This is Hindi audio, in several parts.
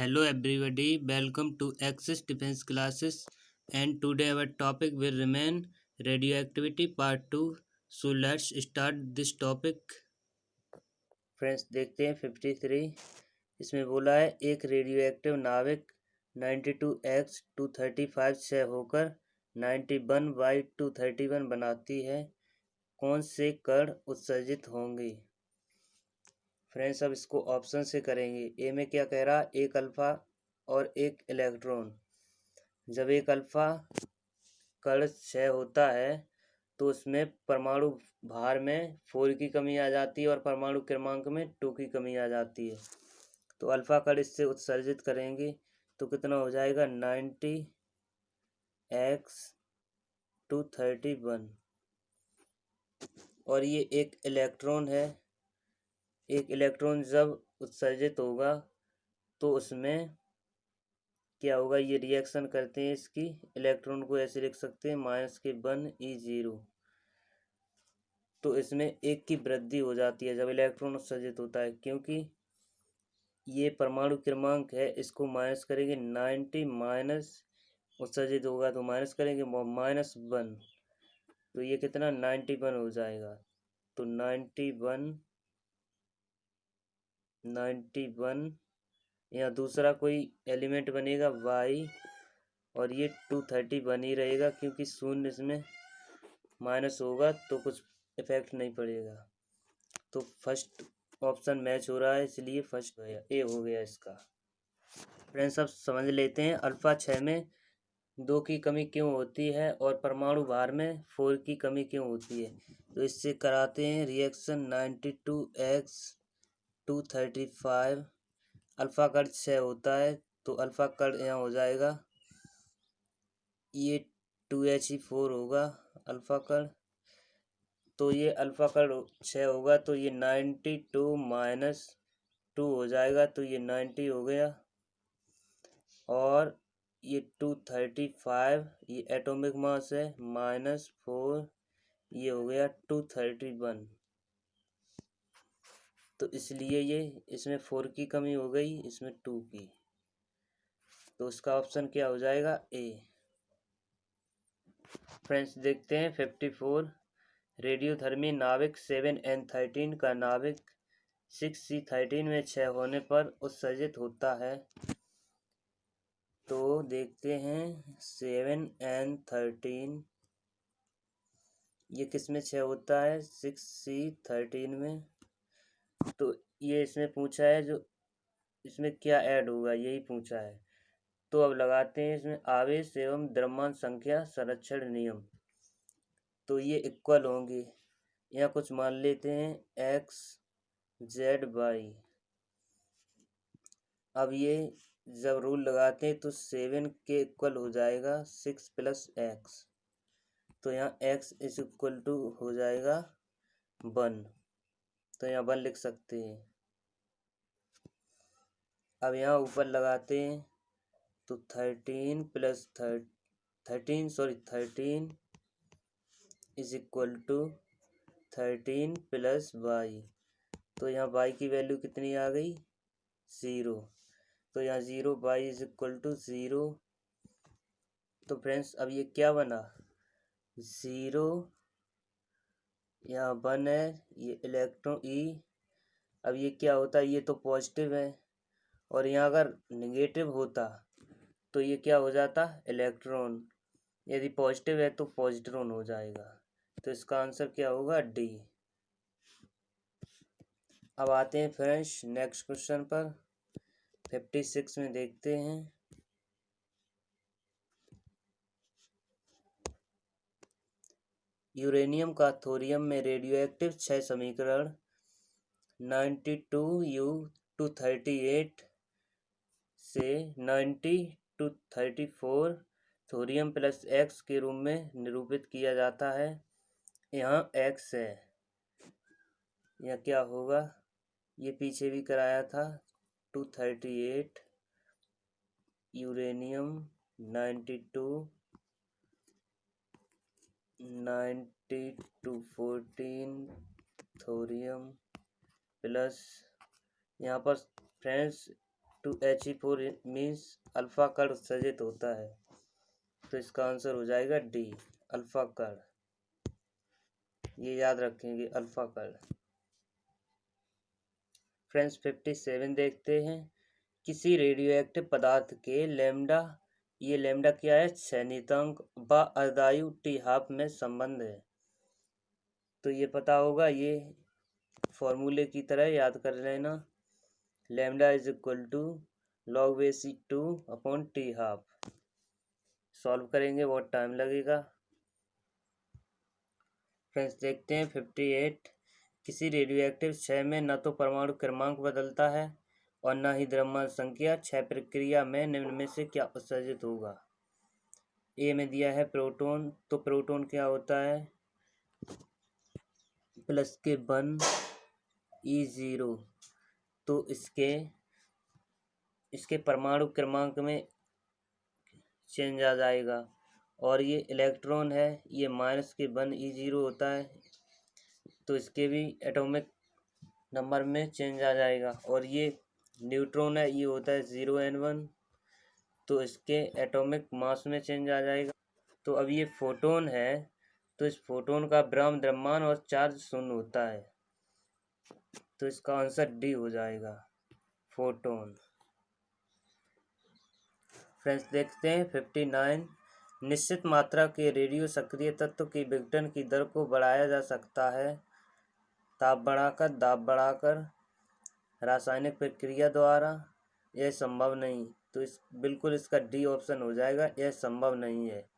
Hello everybody, welcome to Axis Defense Classes, and today our topic will remain radioactivity part 2. So let's start this topic. Friends देखते हैं 53। इसमें बोला है एक रेडियोएक्टिव नाविक 92X235 से होकर 91Y231 बनाती है। कौन से कण उत्सर्जित होंगे? फ्रेंड्स अब इसको ऑप्शन से करेंगे। ए में क्या कह रहा है, एक अल्फा और एक इलेक्ट्रॉन। जब एक अल्फा कण क्षय होता है तो उसमें परमाणु भार में 4 की कमी आ जाती है और परमाणु क्रमांक में 2 की कमी आ जाती है। तो अल्फा कण इससे उत्सर्जित करेंगे तो कितना हो जाएगा 90X231। और ये एक इलेक्ट्रॉन है। एक इलेक्ट्रॉन जब उत्सर्जित होगा तो उसमें क्या होगा, ये रिएक्शन करते हैं इसकी। इलेक्ट्रॉन को ऐसे लिख सकते हैं -1E0। तो इसमें एक की वृद्धि हो जाती है जब इलेक्ट्रॉन उत्सर्जित होता है, क्योंकि ये परमाणु क्रमांक है, इसको माइनस करेंगे 90 माइनस उत्सर्जित होगा तो माइनस करेंगे -1, तो ये कितना 91 हो जाएगा। तो 91 यहाँ दूसरा कोई एलिमेंट बनेगा y, और ये 230 बन ही रहेगा क्योंकि शून्य इसमें माइनस होगा तो कुछ इफेक्ट नहीं पड़ेगा। तो फर्स्ट ऑप्शन मैच हो रहा है, इसलिए फर्स्ट ए हो गया इसका। फ्रेंड्स अब समझ लेते हैं अल्फा 6 में 2 की कमी क्यों होती है और परमाणु भार में 4 की कमी क्यों होती है। तो इससे कराते हैं रिएक्शन। 92X235 अल्फा कण क्षय होता है तो अल्फा कण यहाँ हो जाएगा, ये 2He4 होगा अल्फा कण। तो ये अल्फा कण क्षय होगा तो ये 92 माइनस 2 हो जाएगा, तो ये 90 हो गया। और ये 235 ये एटॉमिक मास है, -4 ये हो गया 231। तो इसलिए ये इसमें 4 की कमी हो गई, इसमें 2 की। तो उसका ऑप्शन क्या हो जाएगा, ए। फ्रेंड्स देखते हैं 54। रेडियोधर्मी नाविक 7N13 का नाविक 6C13 में क्षय होने पर उत्सर्जित होता है। तो देखते हैं 7N13 ये किस में क्षय होता है, 6C13 में। तो ये इसमें पूछा है जो इसमें क्या ऐड होगा, यही पूछा है। तो अब लगाते हैं इसमें आवेश एवं द्रव्यमान संख्या संरक्षण नियम। तो ये इक्वल होंगे, यहाँ कुछ मान लेते हैं XZ/Y। अब ये जब रूल लगाते हैं तो 7 के इक्वल हो जाएगा 6 + X। तो यहाँ X इज इक्वल टू हो जाएगा 1, तो यहाँ 1 लिख सकते हैं। अब यहाँ ऊपर लगाते हैं तो 13 इज इक्वल टू 13 + Y। तो यहाँ y की वैल्यू कितनी आ गई, 0। तो यहाँ 0 y इज इक्वल टू 0। तो फ्रेंड्स अब ये क्या बना, 0 यहाँ 1 है, ये इलेक्ट्रॉन E। अब ये क्या होता है, ये तो पॉजिटिव है और यहाँ अगर नेगेटिव होता तो ये क्या हो जाता, इलेक्ट्रॉन। यदि पॉजिटिव है तो पॉजिट्रॉन हो जाएगा। तो इसका आंसर क्या होगा, डी। अब आते हैं फ्रेंड्स नेक्स्ट क्वेश्चन पर। 56 में देखते हैं। यूरेनियम का थोरियम में रेडियोएक्टिव क्षय समीकरण 92U238 से 90-34 थोरियम + X के रूप में निरूपित किया जाता है। यहाँ X है, यहाँ क्या होगा, ये पीछे भी कराया था। 238 यूरेनियम 90-14 थोरियम प्लस, यहाँ पर फ्रेंड्स 2He4 मीन्स अल्फा कण उत्सर्जित होता है, तो इसका आंसर हो जाएगा डी, अल्फा कण। ये याद रखेंगे, अल्फा कण। फ्रेंड्स 57 देखते हैं। किसी रेडियो एक्टिव पदार्थ के लैम्डा, ये लैम्डा क्या है, क्षैनितांक व अर्धायु टी हाफ में संबंध है। तो ये पता होगा, ये फॉर्मूले की तरह याद कर लेना। Lambda is equal to log basis 2 upon T half. Solve करेंगे, बहुत टाइम लगेगा। फ्रेंड्स देखते हैं 58। किसी रेडियो एक्टिव क्षय में न तो परमाणु क्रमांक बदलता है और न ही द्रव्यमान संख्या। क्षय प्रक्रिया में निम्न में से क्या उत्सर्जित होगा। ए में दिया है प्रोटॉन, तो प्रोटॉन क्या होता है, प्लस के 1 E0, तो इसके परमाणु क्रमांक में चेंज आ जाएगा। और ये इलेक्ट्रॉन है, ये माइनस के 1 E0 होता है, तो इसके भी एटॉमिक नंबर में चेंज आ जाएगा। और ये न्यूट्रॉन है, ये होता है 0N1, तो इसके एटॉमिक मास में चेंज आ जाएगा। तो अब ये फोटोन है, तो इस फोटोन का ब्रह्म द्रव्यमान और चार्ज शून्य होता है, तो इसका आंसर डी हो जाएगा, फोटोन। फ्रेंड्स देखते हैं 59। निश्चित मात्रा के रेडियो सक्रिय तत्व की विघटन की दर को बढ़ाया जा सकता है, ताप बढ़ाकर, दाब बढ़ाकर, रासायनिक प्रक्रिया द्वारा। यह संभव नहीं, तो बिल्कुल इसका डी ऑप्शन हो जाएगा, यह संभव नहीं है,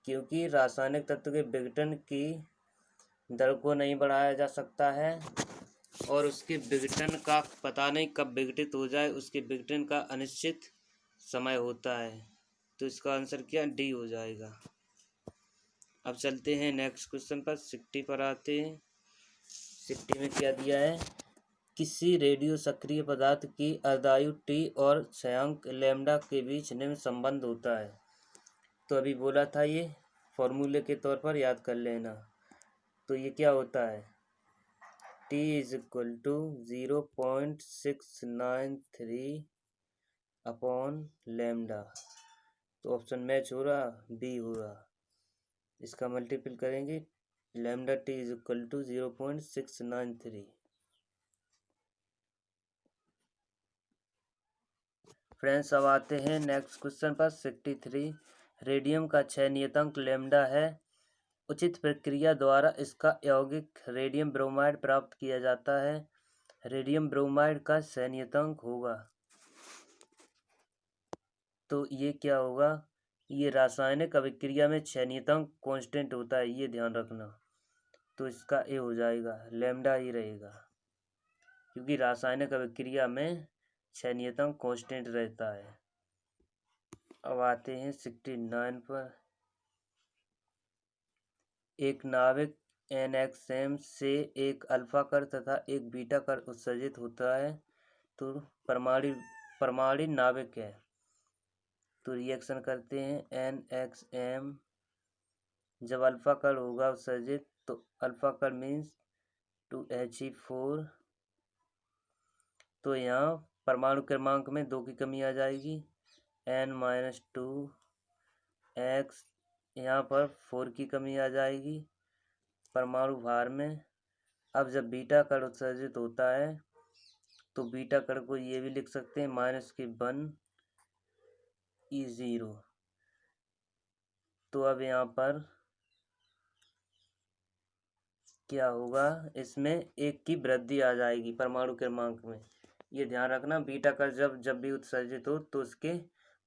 क्योंकि रासायनिक तत्व के विघटन की दर को नहीं बढ़ाया जा सकता है और उसके विघटन का पता नहीं कब विघटित हो जाए, उसके विघटन का अनिश्चित समय होता है, तो इसका आंसर क्या, डी हो जाएगा। अब चलते हैं नेक्स्ट क्वेश्चन पर, 60 पर आते हैं। 60 में क्या दिया है, किसी रेडियो सक्रिय पदार्थ की अर्धायु टी और क्षयांक लैम्डा के बीच निम्न संबंध होता है। तो अभी बोला था, ये फॉर्मूले के तौर पर याद कर लेना। तो ये क्या होता है, T is equal to 0.693 upon lambda. तो ऑप्शन मैच हो रहा, बी हो रहा। इसका मल्टीपल करेंगे, lambda T is equal to 0.693। Friends अब आते हैं नेक्स्ट क्वेश्चन पर, 63। रेडियम का क्षय नियतांक लैम्डा है। उचित प्रक्रिया द्वारा इसका यौगिक रेडियम ब्रोमाइड प्राप्त किया जाता है। रेडियम ब्रोमाइड का क्षय नियतांक होगा, तो ये क्या होगा, ये रासायनिक अभिक्रिया में क्षय नियतांक कांस्टेंट होता है, ये ध्यान रखना। तो इसका ए हो जाएगा, लैम्डा ही रहेगा, क्योंकि रासायनिक अभिक्रिया में क्षय नियतांक कांस्टेंट रहता है। अब आते हैं 69 पर। एक नाविक NXM से एक अल्फा कण तथा एक बीटा कण उत्सर्जित होता है, तो परमाणु नाविक है। तो रिएक्शन करते हैं, NXM जब अल्फा कण होगा उत्सर्जित, तो अल्फा कण मीन्स 2He4, तो यहाँ परमाणु क्रमांक में 2 की कमी आ जाएगी, N-2 X, यहाँ पर 4 की कमी आ जाएगी परमाणु भार में। अब जब बीटा कण उत्सर्जित होता है, तो बीटा कण को ये भी लिख सकते हैं -1 E0। तो अब यहाँ पर क्या होगा, इसमें 1 की वृद्धि आ जाएगी परमाणु क्रमांक में। ये ध्यान रखना, बीटा कण जब भी उत्सर्जित हो, तो उसके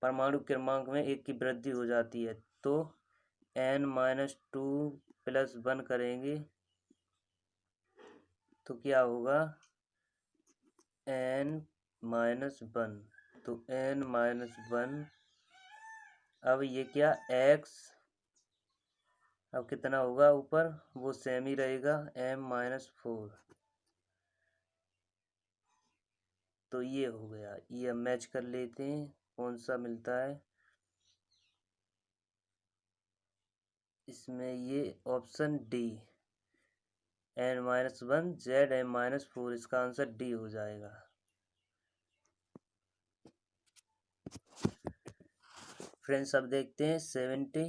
परमाणु क्रमांक में 1 की वृद्धि हो जाती है। तो N-2 + 1 करेंगे, तो क्या होगा, N-1, तो N-1। अब ये क्या, X अब कितना होगा ऊपर, वो सेम ही रहेगा, M-4। तो ये हो गया, ये मैच कर लेते हैं कौन सा मिलता है। इसमें ये ऑप्शन डी, N-1 ZM-4, इसका आंसर डी हो जाएगा। फ्रेंड्स अब देखते हैं 70।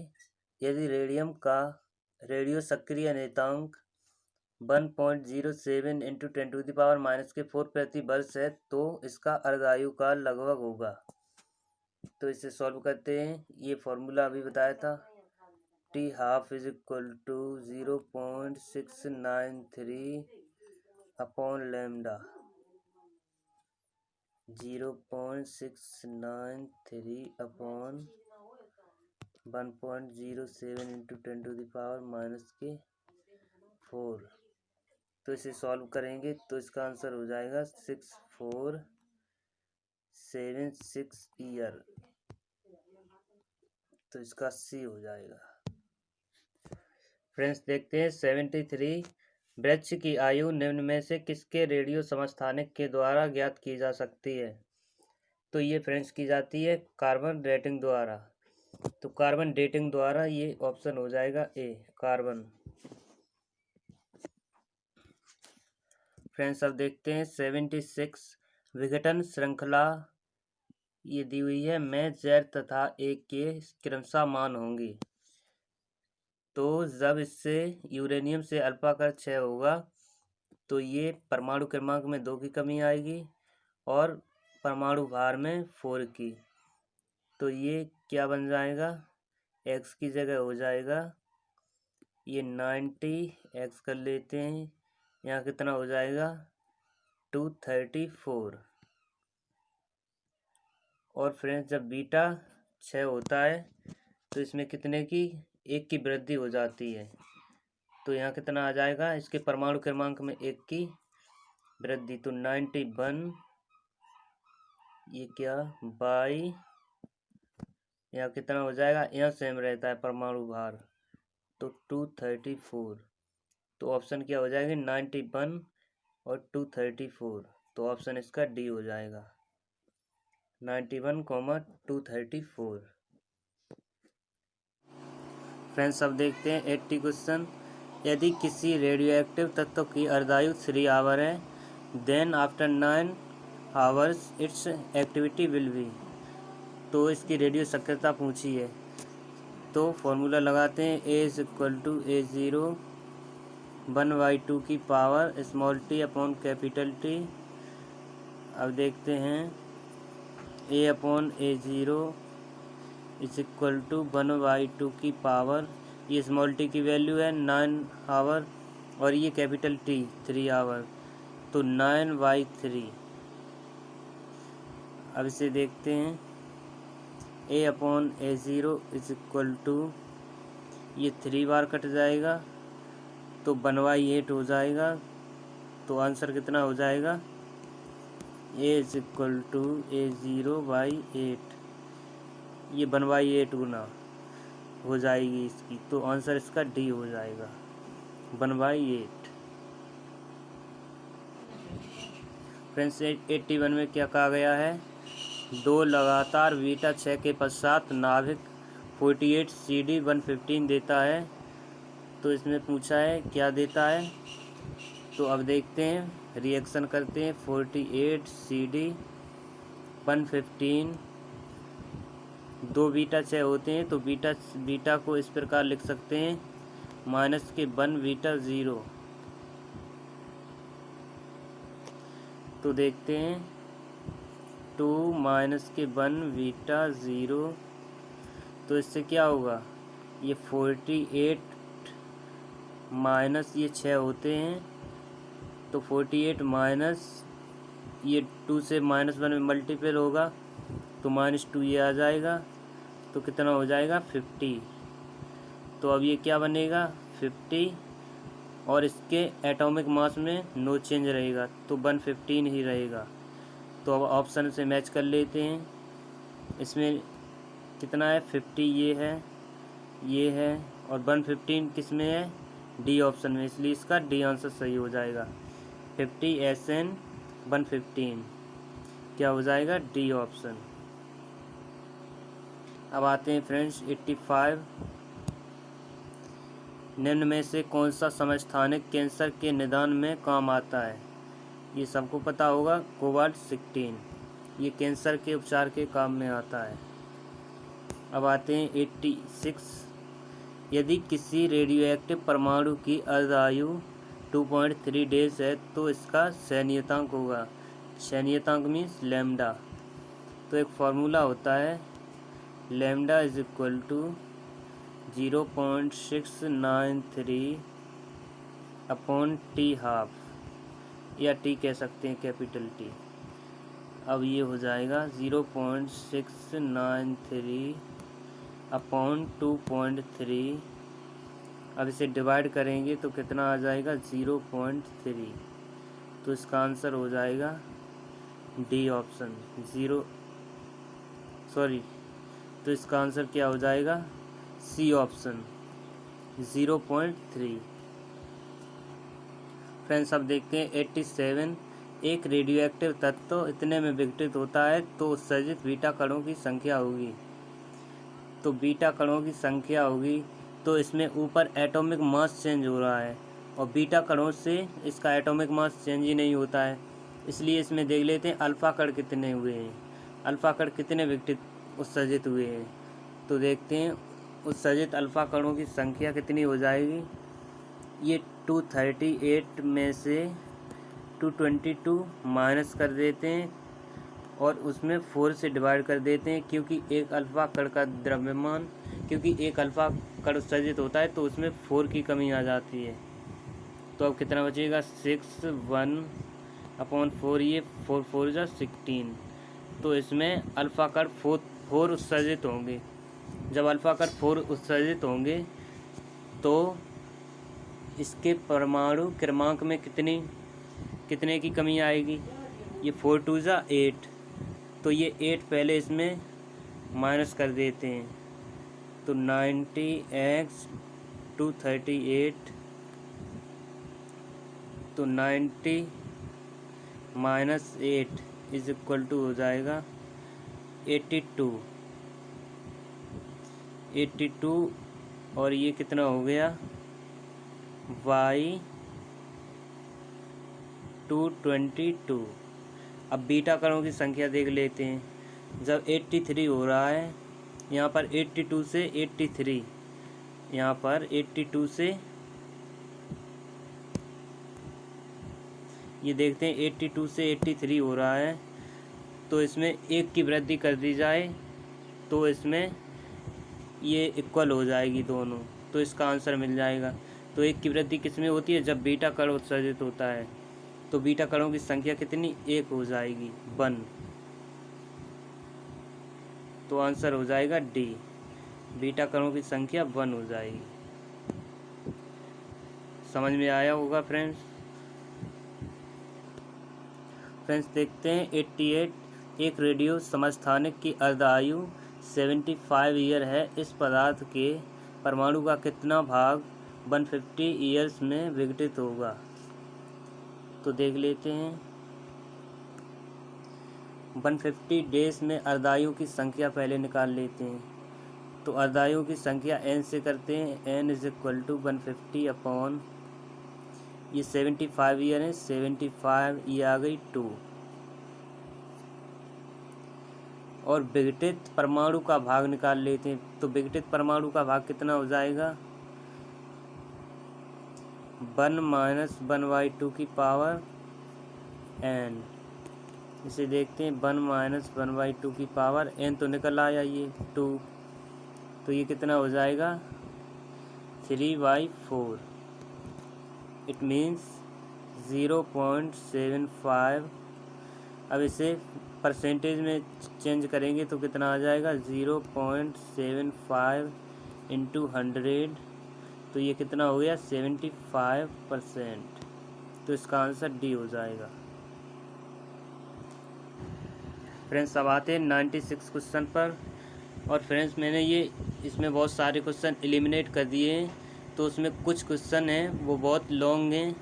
यदि रेडियम का रेडियो सक्रिय नियतांक 1.07 × 10⁻⁻⁴ प्रति वर्ष है तो इसका अर्धायु काल लगभग होगा। तो इसे सॉल्व करते हैं। ये फॉर्मूला अभी बताया था, T12 = 0.693 अपॉन लैम्डा, 0.693 अपॉन 1.07 × 10⁻⁻⁴। तो इसे सॉल्व करेंगे तो इसका आंसर हो जाएगा 6476 ईयर। तो इसका सी हो जाएगा। फ्रेंड्स देखते हैं 73। वृक्ष की आयु निम्न में से किसके रेडियो समस्थानिक के द्वारा ज्ञात की जा सकती है? तो ये फ्रेंड्स की जाती है कार्बन डेटिंग द्वारा। तो कार्बन डेटिंग द्वारा ये ऑप्शन हो जाएगा ए, कार्बन। फ्रेंड्स अब देखते हैं 76। विघटन श्रृंखला ये दी हुई है में Z तथा A के क्रमशः मान होंगी। तो जब इससे यूरेनियम से अल्फा का क्षय होगा तो ये परमाणु क्रमांक में 2 की कमी आएगी और परमाणु भार में 4 की। तो ये क्या बन जाएगा, x की जगह हो जाएगा ये 90, x कर लेते हैं, यहाँ कितना हो जाएगा 234। और फ्रेंड्स जब बीटा 6 होता है तो इसमें कितने की 1 की वृद्धि हो जाती है। तो यहाँ कितना आ जाएगा, इसके परमाणु क्रमांक में 1 की वृद्धि, तो 91 ये क्या बाई, यहाँ कितना हो जाएगा, यहाँ सेम रहता है परमाणु भार, तो 234। तो ऑप्शन क्या हो जाएगा 91 और 234। तो ऑप्शन इसका डी हो जाएगा 91, 234। फ्रेंड्स अब देखते हैं 80 क्वेश्चन। यदि किसी रेडियो एक्टिव तत्व की अर्धायु 3 आवर है, then after 9 hours its activity will be. तो इसकी रेडियो सक्रियता पूछी है। तो फॉर्मूला लगाते हैं, A=A0 1/2 की power t upon capital T। अब देखते हैं A/A0 = 1/2 की पावर, ये t की वैल्यू है 9 आवर और ये कैपिटल T 3 आवर, तो 9/3। अब इसे देखते हैं A/A0 = ये 3 बार कट जाएगा तो 1/8 हो जाएगा। तो आंसर कितना हो जाएगा, A=A0/8, ये 1/8 गुना हो जाएगी इसकी। तो आंसर इसका डी हो जाएगा 1/8। फ्रेंड्स 81 में क्या कहा गया है, 2 लगातार बीटा 6 के पश्चात नाभिक 48 CD 115 देता है। तो इसमें पूछा है क्या देता है, तो अब देखते हैं, रिएक्शन करते हैं। 48 CD 115, 2 बीटा 6 होते हैं तो बीटा को इस प्रकार लिख सकते हैं -1 बीटा 0। तो देखते हैं 2 -1 बीटा 0, तो इससे क्या होगा, ये 48 माइनस ये 6 होते हैं तो 48 माइनस ये 2 से -1 में मल्टीपल होगा तो -2 ये आ जाएगा, तो कितना हो जाएगा 50। तो अब ये क्या बनेगा 50 और इसके एटॉमिक मास में नो चेंज रहेगा तो 115 ही रहेगा। तो अब ऑप्शन से मैच कर लेते हैं, इसमें कितना है 50 ये है और 115 किस में है, डी ऑप्शन में, इसलिए इसका डी आंसर सही हो जाएगा। 50 SN 115 क्या हो जाएगा, डी ऑप्शन। अब आते हैं फ्रेंड्स 85। निम्न में से कौन सा समस्थानिक कैंसर के निदान में काम आता है? ये सबको पता होगा, कोबाल्ट 16, ये कैंसर के उपचार के काम में आता है। अब आते हैं 86। यदि किसी रेडियोएक्टिव परमाणु की अर्धायु 2.3 डेज है तो इसका सैन्यतांक होगा। सैन्यतांक मीन्स लैम्डा। तो एक फार्मूला होता है lambda is equal to 0.693 upon T half, या टी कह सकते हैं कैपिटल टी। अब ये हो जाएगा 0.693 अपॉन 2.3। अब इसे डिवाइड करेंगे तो कितना आ जाएगा 0.3। तो इसका आंसर हो जाएगा डी ऑप्शन तो इसका आंसर क्या हो जाएगा सी ऑप्शन 0.3। फ्रेंड्स अब देखते हैं 87। एक रेडियोएक्टिव तत्व इतने में विघटित होता है तो उत्सर्जित बीटा कणों की संख्या होगी। तो बीटा कणों की संख्या होगी तो इसमें ऊपर एटॉमिक मास चेंज हो रहा है और बीटा कणों से इसका एटॉमिक मास चेंज ही नहीं होता है। इसलिए इसमें देख लेते हैं अल्फ़ा कण कितने हुए हैं, अल्फ़ा कण कितने विघटित उत्सर्जित हुए हैं। तो देखते हैं उत्सर्जित अल्फ़ा कणों की संख्या कितनी हो जाएगी। ये 238 में से 222 माइनस कर देते हैं और उसमें 4 से डिवाइड कर देते हैं, क्योंकि एक अल्फ़ा कण का द्रव्यमान, क्योंकि एक अल्फ़ा कण उत्सर्जित होता है तो उसमें 4 की कमी आ जाती है। तो अब कितना बचेगा 6/1/4, ये 4 4 जा 16। तो इसमें अल्फ़ा कण 4 उत्सर्जित होंगे। जब अल्फ़ा कण 4 उत्सर्जित होंगे तो इसके परमाणु क्रमांक में कितने की कमी आएगी। ये 4 2 जा 8, तो ये 8 पहले इसमें माइनस कर देते हैं। तो 90x 238, तो 90 माइनस 8 इज इक्वल टू हो जाएगा 82 और ये कितना हो गया y 222। अब बीटा कणों की संख्या देख लेते हैं। जब 83 हो रहा है, यहाँ पर 82 से 83, यहाँ पर 82 से ये देखते हैं 82 से 83 हो रहा है, तो इसमें 1 की वृद्धि कर दी जाए तो इसमें ये इक्वल हो जाएगी दोनों, तो इसका आंसर मिल जाएगा। तो 1 की वृद्धि किस में होती है, जब बीटा कण उत्सर्जित होता है। तो बीटा कणों की संख्या कितनी 1 हो जाएगी 1। तो आंसर हो जाएगा डी, बीटा कणों की संख्या 1 हो जाएगी। समझ में आया होगा फ्रेंड्स। देखते हैं 88। एक रेडियो समस्थानिक की अर्धायु 75 ईयर है। इस पदार्थ के परमाणु का कितना भाग 150 ईयर्स में विघटित होगा। तो देख लेते हैं 150 डेज में अर्धायु की संख्या पहले निकाल लेते हैं। तो अर्धायु की संख्या n से करते हैं, n इज इक्वल टू 150 अपॉन ये 75 ईयर है, 75 ये आ गई 2। और विघटित परमाणु का भाग निकाल लेते हैं। तो विघटित परमाणु का भाग कितना हो जाएगा 1 माइनस 1/2 की पावर n। इसे देखते हैं 1 माइनस 1/2 की पावर n, तो निकल आया ये 2। तो ये कितना हो जाएगा 3/4। It means 0.75। अब इसे परसेंटेज में चेंज करेंगे तो कितना आ जाएगा 0.75 इंटू 100। तो ये कितना हो गया 75%। तो इसका आंसर डी हो जाएगा। फ्रेंड्स अब आते हैं 96 क्वेश्चन पर। और फ्रेंड्स मैंने इसमें बहुत सारे क्वेश्चन एलिमिनेट कर दिए हैं, तो उसमें कुछ क्वेश्चन हैं वो बहुत लॉन्ग हैं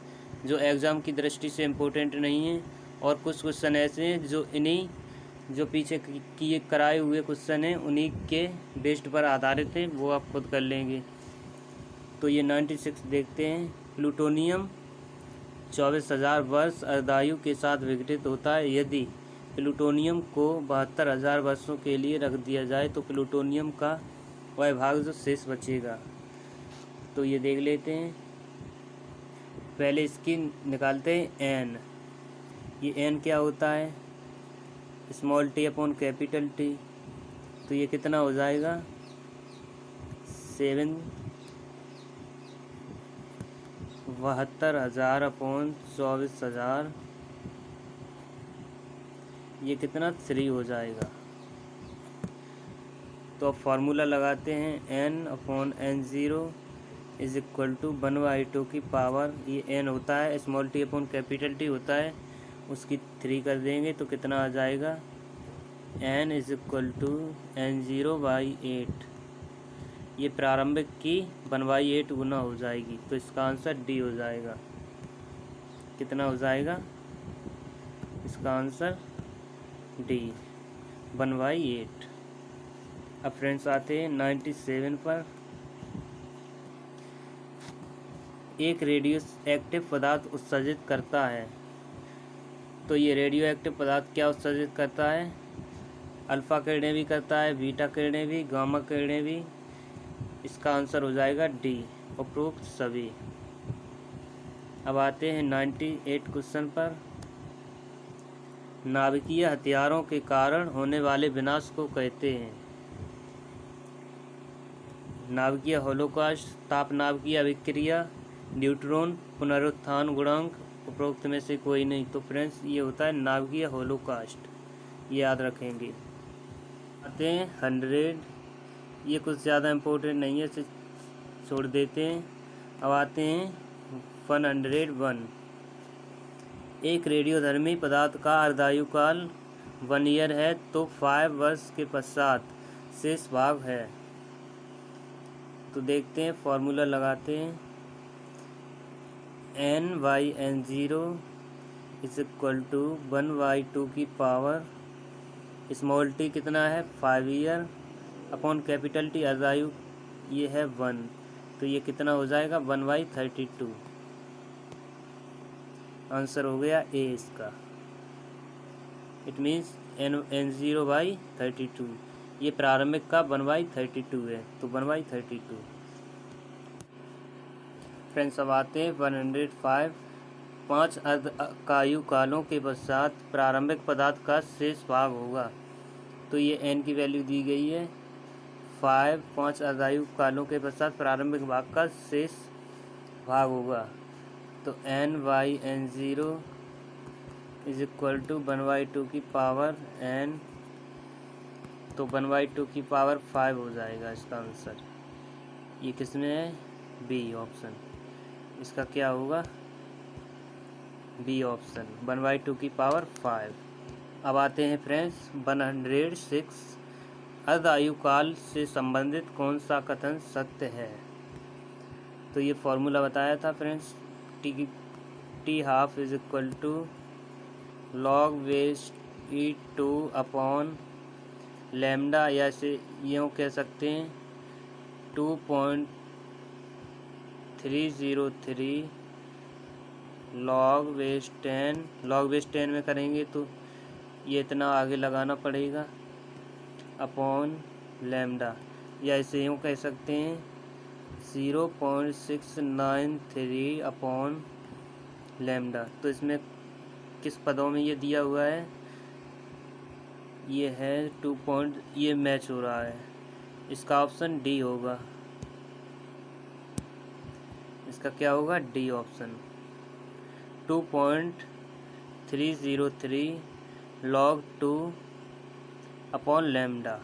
जो एग्ज़ाम की दृष्टि से इम्पोर्टेंट नहीं हैं, और कुछ क्वेश्चन ऐसे हैं जो पीछे किए कराए हुए क्वेश्चन हैं उन्हीं के बेस्ड पर आधारित है, वो आप खुद कर लेंगे। तो ये 96 देखते हैं। प्लूटोनियम 24,000 वर्ष अर्धायु के साथ विघटित होता है यदि प्लूटोनियम को 72,000 वर्षों के लिए रख दिया जाए तो प्लूटोनियम का वह भाग जो शेष बचेगा, तो ये देख लेते हैं। पहले इसकी निकालते हैं एन। ये एन क्या होता है? Small T upon capital T. तो ये कितना हो जाएगा? 72,000 अपॉन 24,000, ये कितना 3 हो जाएगा। तो अब फार्मूला लगाते हैं, n upon n0 is equal to 1/2 की पावर, ये n होता है, small T upon capital T होता है, उसकी 3 कर देंगे तो कितना आ जाएगा? n is equal to n0/8। ये प्रारंभिक की 1/8 गुना हो जाएगी, तो इसका आंसर डी हो जाएगा। कितना हो जाएगा इसका आंसर? डी, 1/8। अब फ्रेंड्स आते हैं 97 पर। एक रेडियो एक्टिव पदार्थ उत्सर्जित करता है, तो ये रेडियो एक्टिव पदार्थ क्या उत्सर्जित करता है? अल्फ़ा किरणें भी करता है, बीटा किरणें भी, गामा किरणें भी। इसका आंसर हो जाएगा डी, उपरोक्त सभी। अब आते हैं 98 क्वेश्चन पर। नाभिकीय हथियारों के कारण होने वाले विनाश को कहते हैं। नाभिकीय होलोकॉस्ट, ताप नाभिकीय अभिक्रिया, न्यूट्रॉन पुनरुत्थान गुणांक, उपरोक्त में से कोई नहीं। तो फ्रेंड्स ये होता है नाभिकीय होलोकॉस्ट, ये याद रखेंगे। आते हैं 100, ये कुछ ज़्यादा इम्पोर्टेंट नहीं है, इसे छोड़ देते हैं। अब आते हैं 101। एक रेडियोधर्मी पदार्थ का अर्धायुकाल 1 ईयर है तो 5 वर्ष के पश्चात शेष भाग है। तो देखते हैं, फॉर्मूला लगाते हैं, n/n0 इज इक्वल टू 1/2 की पावर, स्मॉल टी कितना है? 5 ईयर, अपॉन कैपिटल टी अर्धायु ये है 1, तो ये कितना हो जाएगा? 1/32। आंसर हो गया ए इसका। It means n0/32। ये प्रारंभिक का 1/32 है, तो 1/32। फ्रेंड्स अब आते हैं 105। 5 अर्धआयु कालों के पश्चात प्रारंभिक पदार्थ का शेष भाग होगा, तो ये n की वैल्यू दी गई है। 5 अर्धायु कालों के पश्चात प्रारंभिक भाग का शेष भाग होगा, तो n/n0 इज इक्वल टू 1/2 की पावर n, तो 1/2 की पावर 5 हो जाएगा इसका आंसर। ये किसमें है? B option. इसका क्या होगा? बी ऑप्शन, 1/2 की पावर 5। अब आते हैं फ्रेंड्स 106। अर्धायु काल से संबंधित कौन सा कथन सत्य है? तो ये फॉर्मूला बताया था friends, T½ is equal to log base E2 upon lambda, या इसे यूँ कह सकते हैं 2.303 log base 10। log base 10 में करेंगे तो ये इतना आगे लगाना पड़ेगा, अपॉन लैम्डा, या इसे यूँ कह सकते हैं 0.693 अपॉन लैम्डा। तो इसमें किस पदों में ये दिया हुआ है? ये है 2 पॉइंट, ये मैच हो रहा है, इसका ऑप्शन डी होगा। इसका क्या होगा? D option, 2.303 log 2 upon lambda.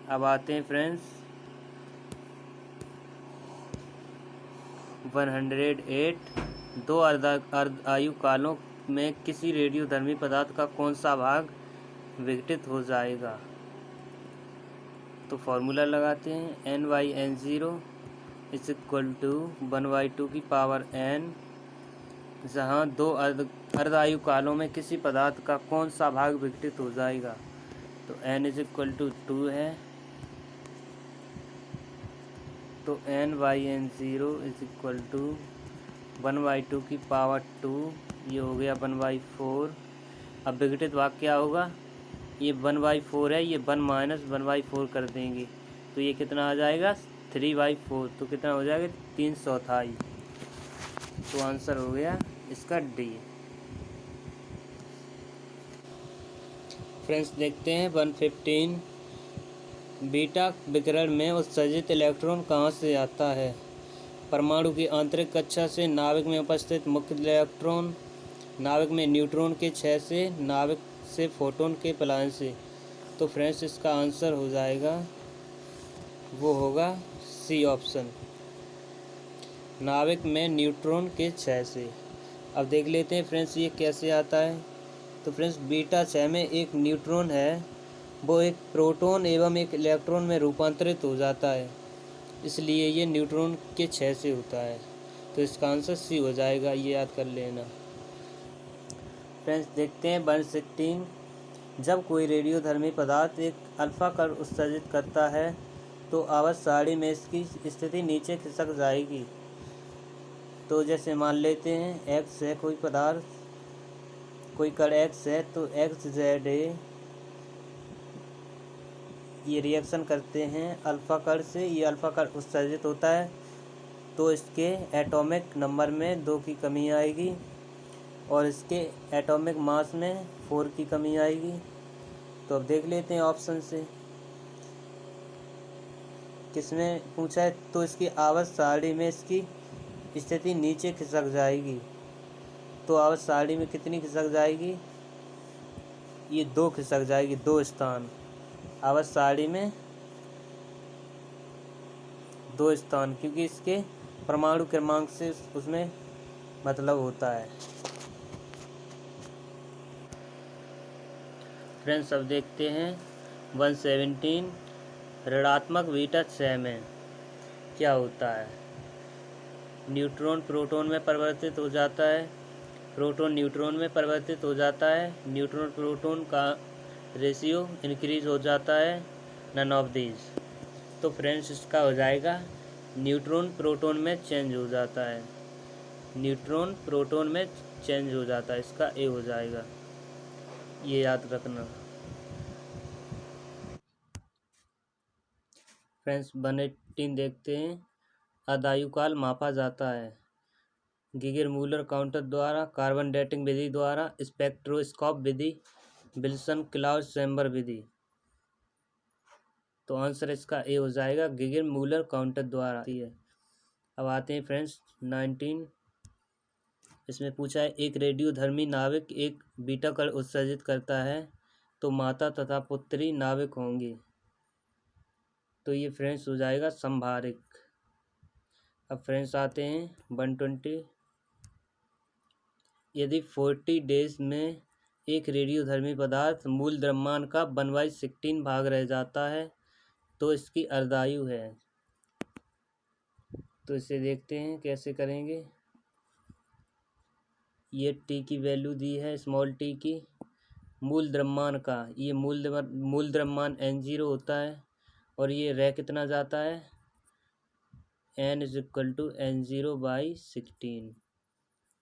अब आते हैं फ्रेंड्स 108। 2 अर्धायु कालों में किसी रेडियोधर्मी पदार्थ का कौन सा भाग विघटित हो जाएगा? तो फॉर्मूला लगाते हैं, n/n0 इज इक्वल टू 1/2 की पावर n, जहाँ 2 अर्धायु कालों में किसी पदार्थ का कौन सा भाग विघटित हो जाएगा? तो n इज इक्वल टू 2 है, तो n/n0 इज इक्वल टू 1/2 की पावर 2, ये हो गया 1/4, अब विघटित भाग क्या होगा, ये 1/4 है, ये 1 - 1/4 कर देंगे तो ये कितना आ जाएगा 3/4, तो कितना हो जाएगा 3/4। तो आंसर हो गया इसका डी। फ्रेंड्स देखते हैं 115। बीटा विकिरण में उत्सर्जित इलेक्ट्रॉन कहाँ से आता है। परमाणु की आंतरिक कक्षा से, नाभिक में उपस्थित मुख्य इलेक्ट्रॉन, नाभिक में न्यूट्रॉन के क्षय से, नाभिक से फोटोन के पलायन से। तो फ्रेंड्स इसका आंसर हो जाएगा, वो होगा सी ऑप्शन, नाभिक में न्यूट्रॉन के क्षय से। अब देख लेते हैं फ्रेंड्स ये कैसे आता है। तो फ्रेंड्स बीटा क्षय में एक न्यूट्रॉन है, वो एक प्रोटॉन एवं एक इलेक्ट्रॉन में रूपांतरित हो जाता है, इसलिए ये न्यूट्रॉन के क्षय से होता है। तो इसका आंसर सी हो जाएगा, ये याद कर लेना। फ्रेंड्स देखते हैं 116। जब कोई रेडियोधर्मी पदार्थ एक अल्फा कण उत्सर्जित करता है तो आवर्त सारणी में इसकी स्थिति नीचे खिसक जाएगी। तो जैसे मान लेते हैं एक्स है कोई पदार्थ, कोई कण एक्स है, तो एक्स जेड ए ये रिएक्शन करते हैं अल्फा कण से, ये अल्फा कण उत्सर्जित होता है तो इसके एटॉमिक नंबर में 2 की कमी आएगी और इसके एटॉमिक मास में 4 की कमी आएगी। तो अब देख लेते हैं ऑप्शन से किसमें पूछा है। तो इसकी आवर्त सारणी में इसकी स्थिति नीचे खिसक जाएगी। तो आवर्त सारणी में कितनी खिसक जाएगी, ये 2 खिसक जाएगी, 2 स्थान। आवर्त सारणी में 2 स्थान, क्योंकि इसके परमाणु क्रमांक से उसमें मतलब होता है। फ्रेंड्स अब देखते हैं 117। ऋणात्मक बीटा क्षय में क्या होता है। न्यूट्रॉन प्रोटॉन में परिवर्तित हो जाता है, प्रोटॉन न्यूट्रॉन में परिवर्तित हो जाता है, न्यूट्रॉन प्रोटॉन का रेशियो इंक्रीज हो जाता है, नन ऑफ दीज। तो फ्रेंड्स इसका हो जाएगा न्यूट्रॉन प्रोटॉन में चेंज हो जाता है, न्यूट्रॉन प्रोटॉन में चेंज हो जाता है, इसका ए हो जाएगा, ये याद रखना। फ्रेंड्स 118 देखते हैं। अदायुकाल मापा जाता है गिगर मूलर काउंटर द्वारा, कार्बन डेटिंग विधि द्वारा, स्पेक्ट्रोस्कोप विधि, विल्सन क्लाउज चैम्बर विधि। तो आंसर इसका ए हो जाएगा गिगर मूलर काउंटर द्वारा। अब आते हैं फ्रेंड्स 19। इसमें पूछा है एक रेडियोधर्मी नाविक एक बीटा कण उत्सर्जित करता है तो माता तथा पुत्री नाविक होंगे। तो ये फ्रेंड्स हो जाएगा संभारिक। अब फ्रेंड्स आते हैं 120। यदि 40 डेज में एक रेडियोधर्मी पदार्थ मूल द्रव्यमान का 1/16 भाग रह जाता है तो इसकी अर्धायु है। तो इसे देखते हैं कैसे करेंगे। ये टी की वैल्यू दी है, स्मॉल टी की। मूल द्रव्यमान का, ये मूल द्रव्यमान n0 होता है और ये रह कितना जाता है n = n0/16,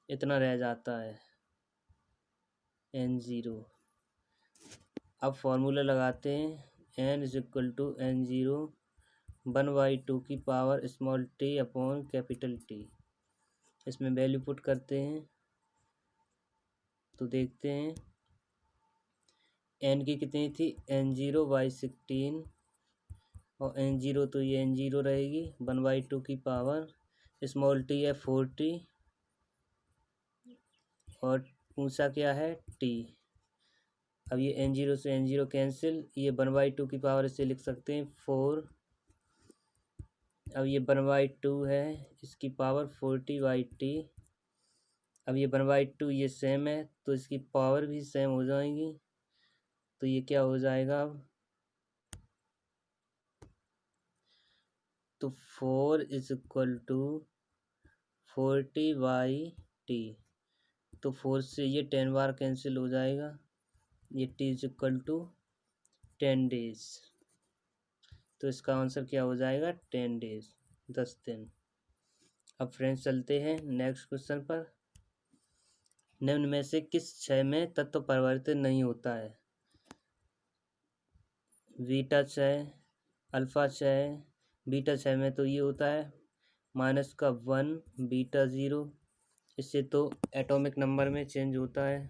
इतना रह जाता है n0। अब फॉर्मूला लगाते हैं n = n0 1/2 की power small t upon capital T. इसमें वैल्यू पुट करते हैं तो देखते हैं n की कितनी थी n0/16 और n0 तो ये n0 रहेगी 1/2 की पावर स्मॉल t है 40 और पूछा क्या है t। अब ये n0 से n0 कैंसिल, ये 1/2 की पावर इसे लिख सकते हैं 4। अब ये 1/2 है, इसकी पावर 40/t। अब ये 1/2 ये सेम है तो इसकी पावर भी सेम हो जाएगी। तो ये क्या हो जाएगा अब, तो 4 = 40/t। तो 4 से ये 10 बार कैंसिल हो जाएगा, ये t = 10 डेज। तो इसका आंसर क्या हो जाएगा 10 डेज, 10 दिन। अब फ्रेंड्स चलते हैं नेक्स्ट क्वेश्चन पर। निम्न में से किस क्षय में तत्व परिवर्तित नहीं होता है? बीटा क्षय, अल्फा क्षय। बीटा क्षय में तो ये होता है -1 बीटा 0, इससे तो एटॉमिक नंबर में चेंज होता है।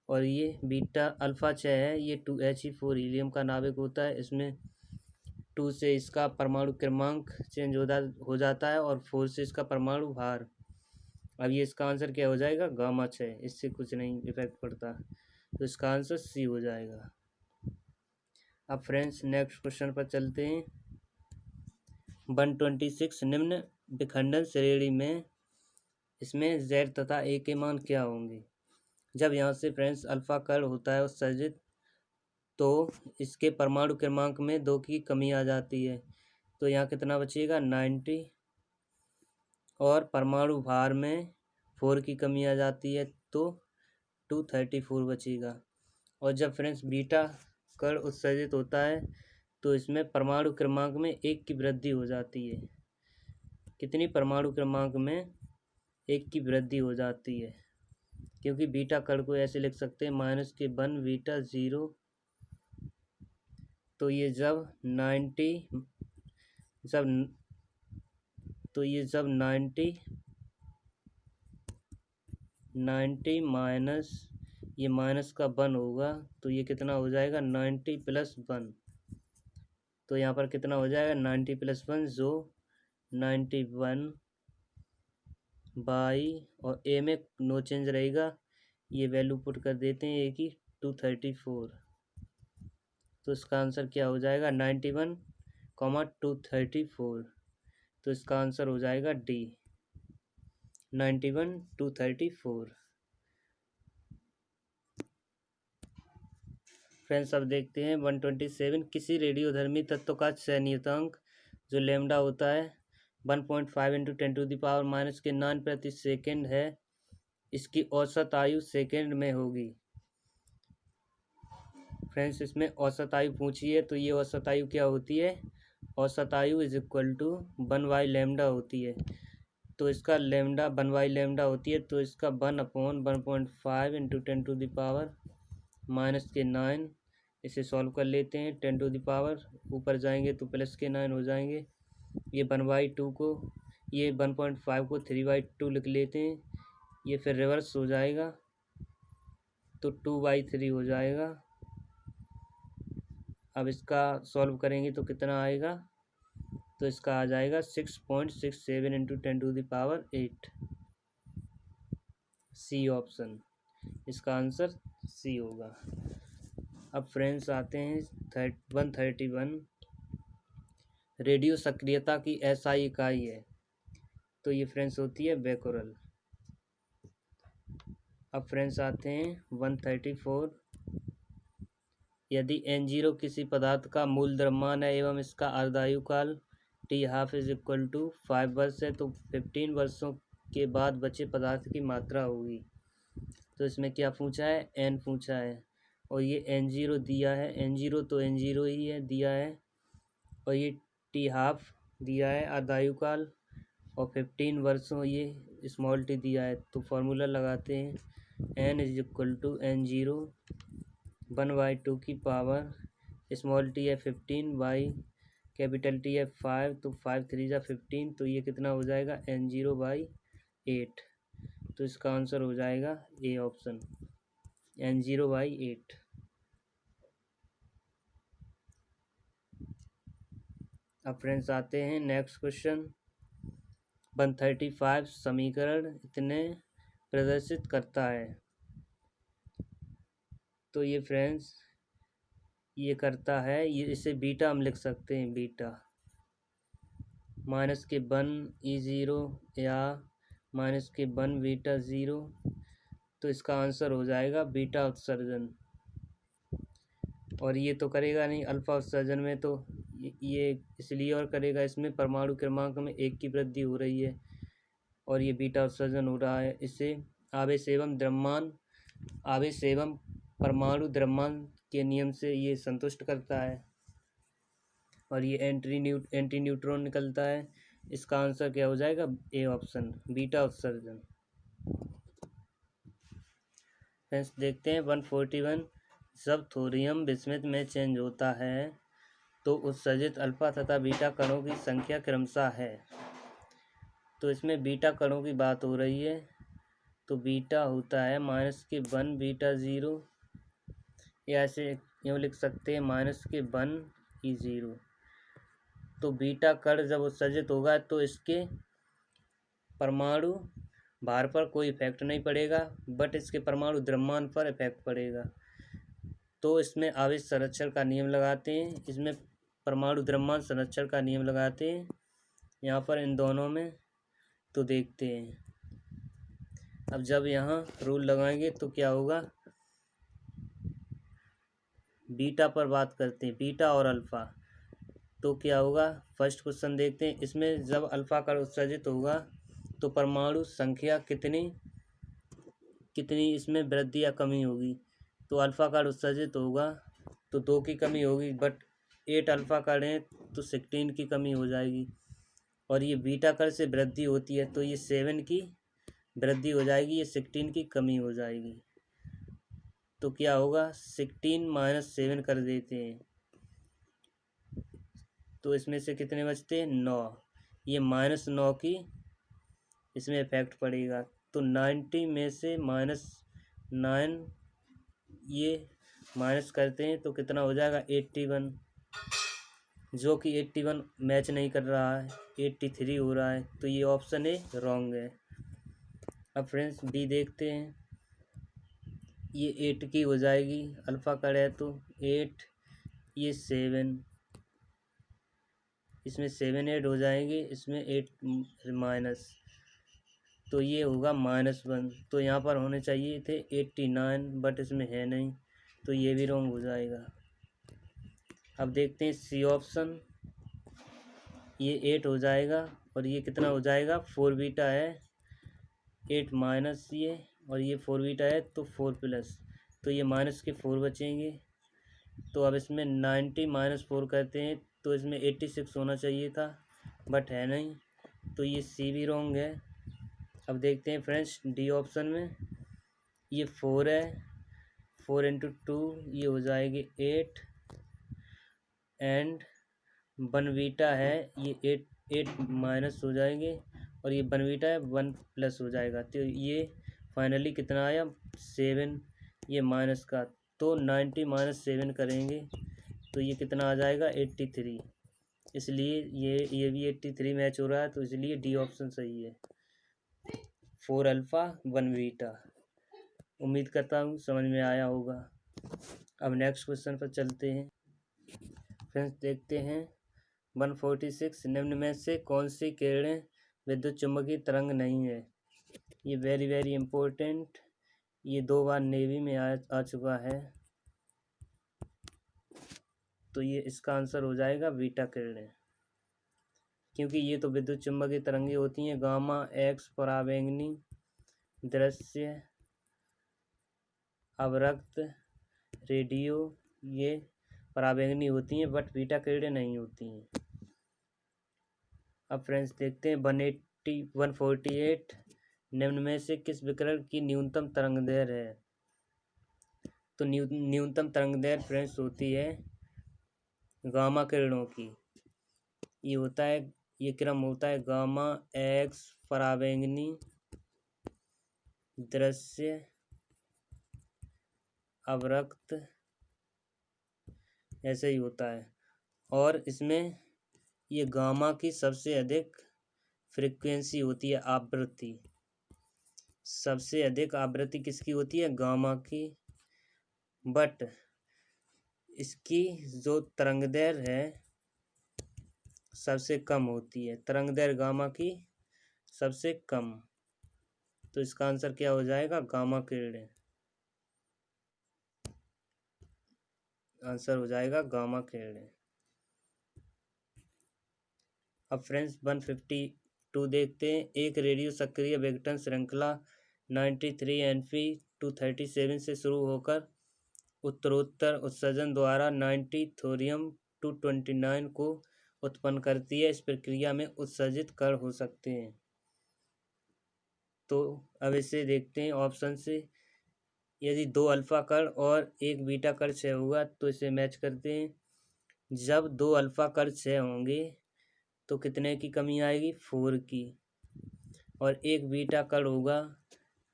और ये बीटा अल्फा क्षय है, ये 2He4 हीलियम का नाभिक होता है। इसमें 2 से इसका परमाणु क्रमांक चेंज हो जाता है और 4 से इसका परमाणु भार। अब ये इसका आंसर क्या हो जाएगा? गामा क्षय। इससे कुछ नहीं इफेक्ट पड़ता, तो इसका आंसर सी हो जाएगा। अब फ्रेंड्स नेक्स्ट क्वेश्चन पर चलते हैं। 126 निम्न विखंडन श्रेणी में इसमें Z तथा A के मान क्या होंगे? जब यहाँ से फ्रेंड्स अल्फा कण होता है उत्सर्जित, तो इसके परमाणु क्रमांक में 2 की कमी आ जाती है, तो यहाँ कितना बचेगा? 90। और परमाणु भार में 4 की कमी आ जाती है, तो 234 बचेगा। और जब फ्रेंड्स बीटा कण उत्सर्जित होता है, तो इसमें परमाणु क्रमांक में 1 की वृद्धि हो जाती है। कितनी? परमाणु क्रमांक में 1 की वृद्धि हो जाती है, क्योंकि बीटा कण को ऐसे लिख सकते हैं -1 बीटा 0। तो ये जब 90 माइनस ये माइनस का 1 होगा, तो ये कितना हो जाएगा? 90 + 1। तो यहाँ पर कितना हो जाएगा? 90 + 1 जो 91 बाई, और ए में नो चेंज रहेगा, ये वैल्यू पुट कर देते हैं ए की 234। तो इसका आंसर क्या हो जाएगा? 91, 234। तो इसका आंसर हो जाएगा डी, 91, 234। फ्रेंड्स अब देखते हैं 127। किसी रेडियोधर्मी तत्व का क्षय नियतांक जो लैम्डा होता है 1.5 × 10⁻⁻⁹ प्रति सेकेंड है, इसकी औसत आयु सेकेंड में होगी। फ्रेंड्स इसमें औसत आयु पूछी है, तो ये औसत आयु क्या होती है? औसत आयु = 1/λ होती है। तो इसका लैम्डा 1/λ होती है, तो इसका 1/1.5 × 10⁻⁹ इसे सॉल्व कर लेते हैं। 10⁻, ऊपर जाएंगे तो +9 हो जाएंगे। ये 1/2 को, ये 1.5 को 3/2 लिख लेते हैं, ये फिर रिवर्स हो जाएगा, तो 2/3 हो जाएगा। अब इसका सॉल्व करेंगे तो कितना आएगा? तो इसका आ जाएगा 6.67 × 10⁸। सी ऑप्शन, इसका आंसर सी होगा। अब फ्रेंड्स आते हैं 131। रेडियो सक्रियता की SI इकाई है, तो ये फ्रेंड्स होती है बेकोरल। अब फ्रेंड्स आते हैं 134। यदि N0 किसी पदार्थ का मूल द्रव्यमान है एवं इसका अर्धायुकाल T½ = 5 वर्ष है, तो 15 वर्षों के बाद बचे पदार्थ की मात्रा होगी। तो इसमें क्या पूछा है? N पूछा है, और ये N0 दिया है। N0 तो N0 ही है दिया है, और ये T½ दिया है अर्धायुकाल, और 15 वर्षों ये स्मॉल t दिया है। तो फॉर्मूला लगाते हैं, N = N0 1/2 की पावर स्मॉल t है 15 बाई कैपिटल T है 5, तो 5 3 जा 15, तो ये कितना हो जाएगा? N0/8। तो इसका आंसर हो जाएगा ए ऑप्शन, N0/8। अब फ्रेंड्स आते हैं नेक्स्ट क्वेश्चन। 135 समीकरण इतने प्रदर्शित करता है, तो ये फ्रेंड्स ये करता है, ये इसे बीटा हम लिख सकते हैं, बीटा -1 E0 या -1 बीटा 0। तो इसका आंसर हो जाएगा बीटा उत्सर्जन। और ये तो करेगा नहीं अल्फा उत्सर्जन में, तो ये इसलिए और करेगा, इसमें परमाणु क्रमांक में 1 की वृद्धि हो रही है, और ये बीटा उत्सर्जन हो रहा है। इससे आवेश एवं परमाणु द्रव्यमान के नियम से ये संतुष्ट करता है, और ये एंटी न्यूट्रॉन निकलता है। इसका आंसर क्या हो जाएगा? ए ऑप्शन, बीटा उत्सर्जन। फ्रेंड्स देखते हैं 141 जब थोरियम विस्मित में चेंज होता है तो उत्सर्जित अल्फा तथा बीटा कणों की संख्या क्रमशः है। तो इसमें बीटा कणों की बात हो रही है, तो बीटा होता है -1 बीटा 0, या ऐसे यूँ लिख सकते हैं -1 ई 0। तो बीटा कण जब उत्सर्जित होगा तो इसके परमाणु भार पर कोई इफेक्ट नहीं पड़ेगा, बट इसके परमाणु द्रव्यमान पर इफेक्ट पड़ेगा। तो इसमें आवेश संरक्षण का नियम लगाते हैं, इसमें परमाणु द्रव्यमान संरक्षण का नियम लगाते हैं यहाँ पर इन दोनों में। तो देखते हैं अब जब यहाँ रूल लगाएंगे तो क्या होगा। बीटा पर बात करते हैं, बीटा और अल्फ़ा। तो क्या होगा, फर्स्ट क्वेश्चन देखते हैं। इसमें जब अल्फ़ा कण उत्सर्जित होगा तो परमाणु संख्या कितनी इसमें वृद्धि या कमी होगी। तो अल्फ़ा कण उत्सर्जित होगा तो 2 की कमी होगी, बट 8 अल्फ़ा कण हैं तो 16 की कमी हो जाएगी। और ये बीटा कण से वृद्धि होती है तो ये 7 की वृद्धि हो जाएगी, ये 16 की कमी हो जाएगी। तो क्या होगा, 16 - 7 कर देते हैं तो इसमें से कितने बचते हैं, 9। ये -9 की इसमें इफेक्ट पड़ेगा। तो 90 में से -9 ये माइनस करते हैं तो कितना हो जाएगा, 81, जो कि 81 मैच नहीं कर रहा है, 83 हो रहा है। तो ये ऑप्शन ए रॉन्ग है। अब फ्रेंड्स बी देखते हैं। ये 8 की हो जाएगी, अल्फ़ा कण है तो 8, ये 7, इसमें 7 ऐड हो जाएंगे, इसमें 8 माइनस, तो ये होगा -1। तो यहाँ पर होने चाहिए थे 89, बट इसमें है नहीं, तो ये भी रॉन्ग हो जाएगा। अब देखते हैं सी ऑप्शन। ये 8 हो जाएगा और ये कितना हो जाएगा, 4 बीटा है, 8 माइनस ये, और ये 4 बीटा है तो 4 प्लस, तो ये माइनस के 4 बचेंगे। तो अब इसमें 90 - 4 करते हैं तो इसमें 86 होना चाहिए था, बट है नहीं, तो ये सी भी रॉन्ग है। अब देखते हैं फ्रेंड्स डी ऑप्शन में। ये 4 है, 4 × 2 ये हो जाएगी 8, एंड 1 बीटा है, ये 8 माइनस हो जाएंगे, और ये 1 बीटा है 1 प्लस हो जाएगा। तो ये फाइनली कितना आया, 7, ये माइनस का। तो 90 - 7 करेंगे तो ये कितना आ जाएगा, 83। इसलिए ये भी 83 मैच हो रहा है, तो इसलिए डी ऑप्शन सही है, 4 अल्फ़ा 1 बीटा। उम्मीद करता हूँ समझ में आया होगा। अब नेक्स्ट क्वेश्चन पर चलते हैं। फ्रेंड्स देखते हैं 146 निम्न में से कौन सी किरणें विद्युत चुम्बकीय तरंग नहीं है। ये वेरी इम्पोर्टेंट, ये 2 बार नेवी में आ चुका है। तो ये इसका आंसर हो जाएगा बीटा किरणें, क्योंकि ये तो विद्युत चुम्बकीय तरंगें होती हैं। गामा एक्स पराबैंगनी, दृश्य, अवरक्त, रेडियो, ये पराबैंगनी होती हैं, बट बीटा किरणें नहीं होती हैं। अब फ्रेंड्स देखते हैं 148 निम्न में से किस विकिरण की न्यूनतम तरंगदैर्घ्य है। तो न्यूनतम तरंगदैर्घ्य फ्रेंड्स होती है गामा किरणों की। ये होता है, ये क्रम होता है गामा एक्स पराबैंगनी, दृश्य, अवरक्त, ऐसे ही होता है। और इसमें ये गामा की सबसे अधिक फ्रीक्वेंसी होती है, आवृत्ति। सबसे अधिक आवृत्ति किसकी होती है, गामा की, बट इसकी जो तरंगदैर्घ्य है सबसे कम होती है, तरंगदैर्घ्य गामा की सबसे कम। तो इसका आंसर क्या हो जाएगा, गामा किरणें। आंसर हो जाएगा गामा किरणें। अब फ्रेंड्स 152 देखते हैं। एक रेडियो सक्रिय विघटन श्रृंखला 93 Np237 से शुरू होकर उत्तरोत्तर उत्सर्जन द्वारा 90 थोरियम 229 को उत्पन्न करती है। इस प्रक्रिया में उत्सर्जित कण हो सकते हैं। तो अब इसे देखते हैं ऑप्शन से। यदि 2 अल्फा कण और 1 बीटा कण क्षय होगा तो इसे मैच करते हैं। जब 2 अल्फा कण क्षय होंगे तो कितने की कमी आएगी? 4 की। और 1 बीटा कण होगा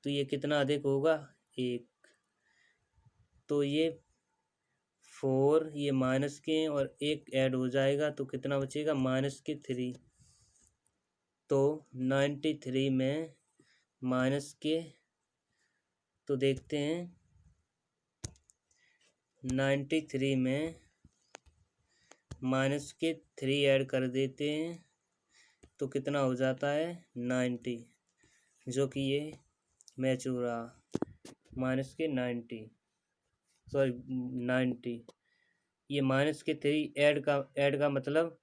तो ये कितना अधिक होगा? 1। तो ये 4 ये माइनस के हैं और 1 ऐड हो जाएगा तो कितना बचेगा? -3। तो 93 में माइनस के, तो देखते हैं 93 में -3 ऐड कर देते हैं तो कितना हो जाता है? 90, जो कि ये मैच हो रहा -90 सॉरी 90। ये -3 ऐड का मतलब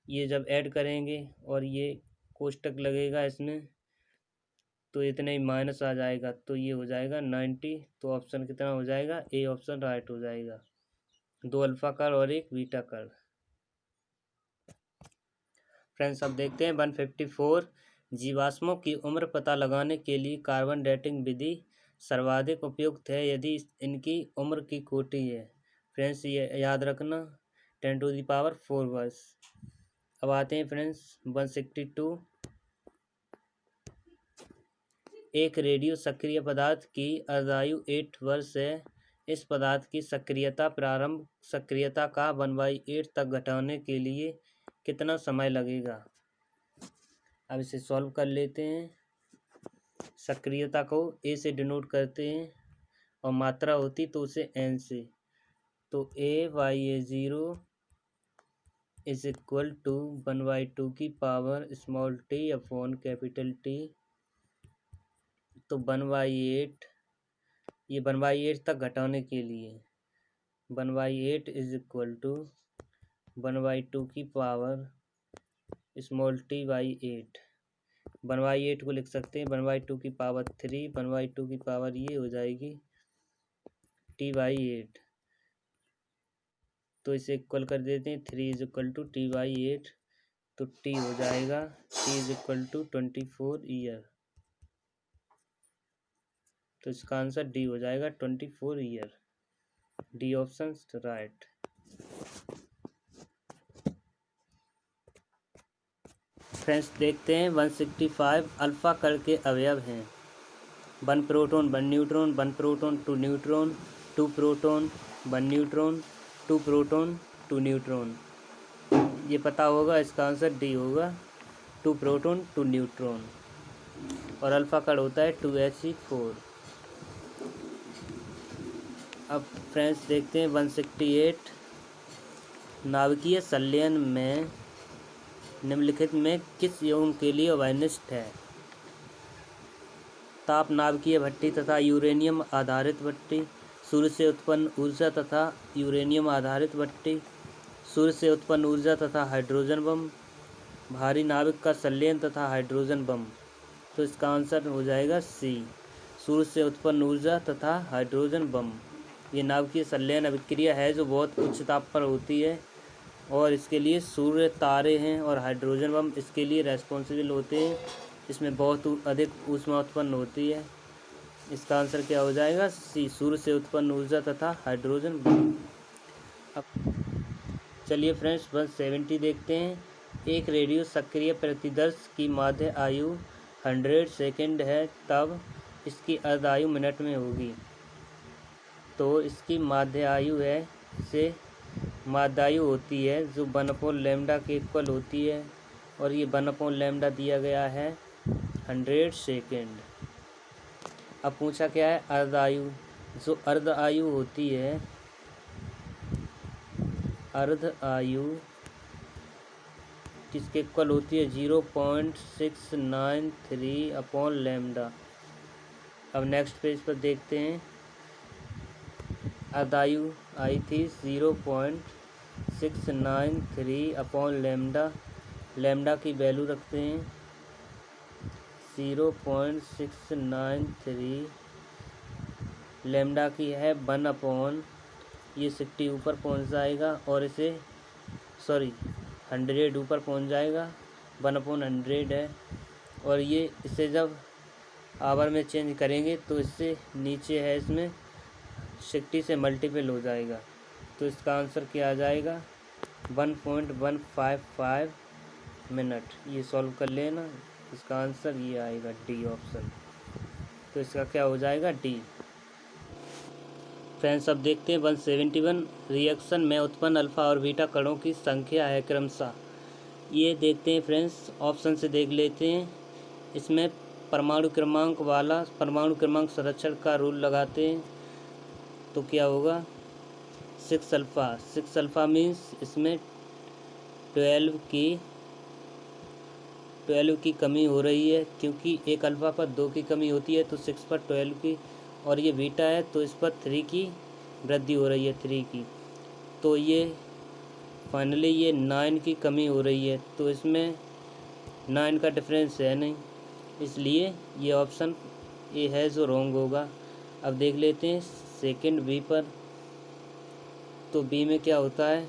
ये जब ऐड करेंगे और ये कोष्टक लगेगा इसमें तो इतना ही माइनस आ जाएगा तो ये हो जाएगा 90। तो ऑप्शन कितना हो जाएगा? ए ऑप्शन राइट हो जाएगा। 2 अल्फा कण और 1 बीटा कण। फ्रेंड्स अब देखते हैं 154। जीवाश्मों की उम्र पता लगाने के लिए कार्बन डेटिंग विधि सर्वाधिक उपयुक्त है यदि इनकी उम्र की कोटि है। फ्रेंड्स ये याद रखना 10⁴ वर्ष। अब आते हैं फ्रेंड्स 162। एक रेडियो सक्रिय पदार्थ की अर्धायु 8 वर्ष है। इस पदार्थ की सक्रियता प्रारंभ सक्रियता का 1/8 तक घटाने के लिए कितना समय लगेगा? अब इसे सॉल्व कर लेते हैं। सक्रियता को ए से डिनोट करते हैं और मात्रा होती तो उसे एन से। तो A/A0 इज इक्वल टू 1/2 की power small t upon capital T। तो 1/8 ये 1/8 तक घटाने के लिए 1/8 इज इक्वल टू 1/2 की पावर स्मॉल t/8। 1/8 को लिख सकते हैं 1/2 की पावर 3, 1/2 की पावर ये हो जाएगी t/8। तो इसे इक्वल कर देते हैं 3 इज इक्वल टू t/8। तो t हो जाएगा t is equal to 24 year. तो इसका आंसर डी हो जाएगा 24 year. D option right. Friends देखते हैं 165। अल्फा कण के अवयव हैं 1 proton 1 neutron, 1 proton 2 neutron, 2 proton 1 neutron, 2 proton 2 neutron. ये पता होगा, इसका आंसर डी होगा 2 प्रोटॉन 2 न्यूट्रॉन। और अल्फा कण होता है 2He4। अब फ्रेंड्स देखते हैं 168। नाभिकीय संलयन में निम्नलिखित में किस यौगिक के लिए अवनिष्ठ है? ताप नाभिकीय भट्ठी तथा यूरेनियम आधारित भट्ठी, सूर्य से उत्पन्न ऊर्जा तथा यूरेनियम आधारित भट्ठी, सूर्य से उत्पन्न ऊर्जा तथा हाइड्रोजन बम, भारी नाभिक का संलयन तथा हाइड्रोजन बम। तो इसका आंसर हो जाएगा सी, सूर्य से उत्पन्न ऊर्जा तथा हाइड्रोजन बम। ये नाभिकीय संलयन अभिक्रिया है जो बहुत उच्च ताप पर होती है और इसके लिए सूर्य, तारे हैं और हाइड्रोजन बम इसके लिए रेस्पॉन्सिबल होते हैं। इसमें बहुत अधिक ऊष्मा उत्पन्न होती है। इसका आंसर क्या हो जाएगा? सी, सूर्य से उत्पन्न ऊर्जा तथा हाइड्रोजन बम। अब चलिए फ्रेंड्स 170 देखते हैं। एक रेडियो सक्रिय प्रतिदर्श की माध्य आयु 100 सेकंड है, तब इसकी अर्धायु मिनट में होगी। तो इसकी माध्य आयु है से माध्यायु होती है जो 1/λ के इक्वल होती है और ये 1/λ दिया गया है 100 सेकेंड। अब पूछा क्या है? अर्धायु। जो अर्ध आयु होती है, अर्ध आयु किसके इक्वल होती है? 0.693/λ। अब नेक्स्ट पेज पर देखते हैं। अर्धायु आई थी 0.693/λ। लैम्डा की वैल्यू रखते हैं 0.693। लैम्डा की है 1/, ये 60 ऊपर पहुंच जाएगा और इसे 100 ऊपर पहुंच जाएगा, 1/100 है। और ये इसे जब आवर में चेंज करेंगे तो इससे नीचे है इसमें 60 से मल्टीपल हो जाएगा। तो इसका आंसर क्या आ जाएगा 1.155 मिनट। ये सॉल्व कर लेना, इसका आंसर ये आएगा डी ऑप्शन। तो इसका क्या हो जाएगा डी। फ्रेंड्स अब देखते हैं 171 रिएक्शन में उत्पन्न अल्फा और बीटा कणों की संख्या है क्रमशः। ये देखते हैं फ्रेंड्स, ऑप्शन से देख लेते हैं। इसमें परमाणु क्रमांक संरक्षण का रूल लगाते हैं तो क्या होगा 6 अल्फ़ा मीन्स इसमें 12 की कमी हो रही है, क्योंकि एक अल्फ़ा पर 2 की कमी होती है तो 6 पर 12 की, और ये बीटा है तो इस पर 3 की वृद्धि हो रही है 3 की। तो ये फाइनली ये 9 की कमी हो रही है, तो इसमें 9 का डिफरेंस है नहीं, इसलिए ये ऑप्शन ए है जो रॉन्ग होगा। अब देख लेते हैं सेकंड बी पर। तो बी में क्या होता है